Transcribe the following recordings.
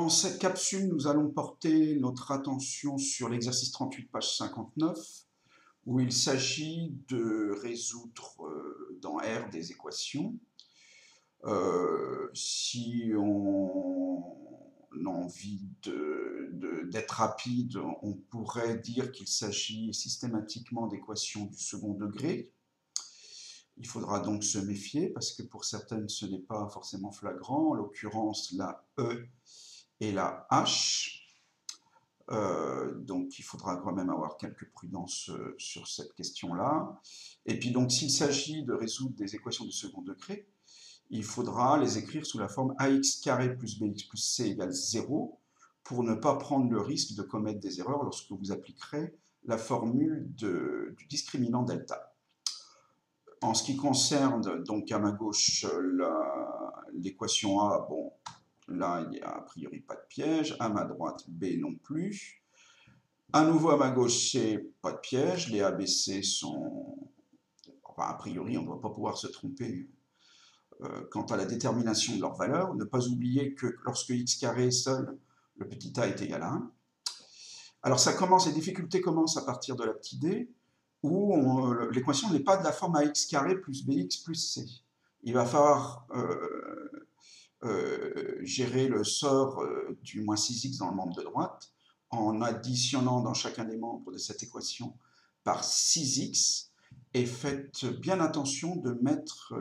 Dans cette capsule, nous allons porter notre attention sur l'exercice 38, page 59, où il s'agit de résoudre dans R des équations. Si on a envie d'être rapide, on pourrait dire qu'il s'agit systématiquement d'équations du second degré. Il faudra donc se méfier parce que pour certaines, ce n'est pas forcément flagrant. En l'occurrence, la E et la H. Donc il faudra quand même avoir quelques prudences sur cette question-là. Et puis donc s'il s'agit de résoudre des équations du second degré, il faudra les écrire sous la forme ax carré plus bx plus c égale 0 pour ne pas prendre le risque de commettre des erreurs lorsque vous appliquerez la formule du discriminant delta. En ce qui concerne donc à ma gauche l'équation A, bon, là, il n'y a a priori pas de piège. À ma droite, B non plus. À nouveau, à ma gauche, C, pas de piège. Les A, B, C sont... Enfin, a priori, on ne doit pas pouvoir se tromper quant à la détermination de leur valeur. Ne pas oublier que lorsque x carré est seul, le petit a est égal à 1. Alors, les difficultés commencent à partir de la petite d, où l'équation n'est pas de la forme ax carré plus bx plus c. Il va falloir... gérer le sort du moins 6x dans le membre de droite en additionnant dans chacun des membres de cette équation par 6x, et faites bien attention de mettre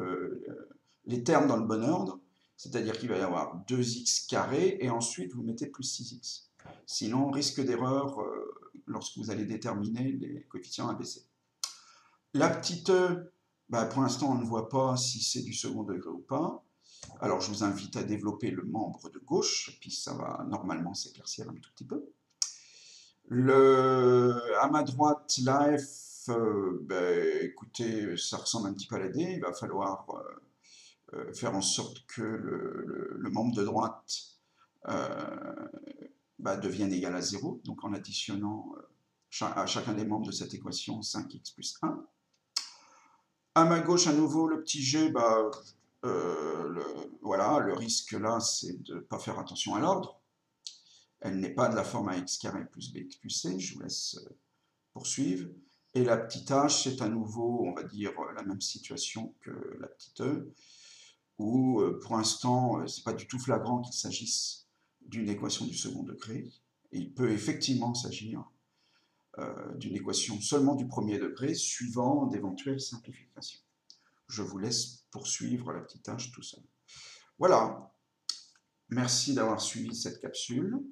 les termes dans le bon ordre, c'est-à-dire qu'il va y avoir 2x carré et ensuite vous mettez plus 6x. Sinon, risque d'erreur lorsque vous allez déterminer les coefficients ABC. La petite e, pour l'instant on ne voit pas si c'est du second degré ou pas. Alors, je vous invite à développer le membre de gauche, puis ça va normalement s'éclaircir un tout petit peu. À ma droite, la F, écoutez, ça ressemble un petit peu à la D. Il va falloir faire en sorte que le membre de droite devienne égal à 0, donc en additionnant à chacun des membres de cette équation 5x plus 1. À ma gauche, à nouveau, le petit g, voilà, le risque là, c'est de ne pas faire attention à l'ordre. Elle n'est pas de la forme ax carré plus bx plus c, je vous laisse poursuivre. Et la petite h, c'est à nouveau, on va dire, la même situation que la petite e, où pour l'instant, ce n'est pas du tout flagrant qu'il s'agisse d'une équation du second degré. Et il peut effectivement s'agir d'une équation seulement du premier degré, suivant d'éventuelles simplifications. Je vous laisse poursuivre la petite h tout seul. Voilà. Merci d'avoir suivi cette capsule.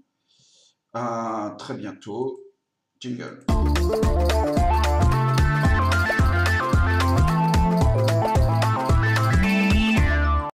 À très bientôt. Jingle.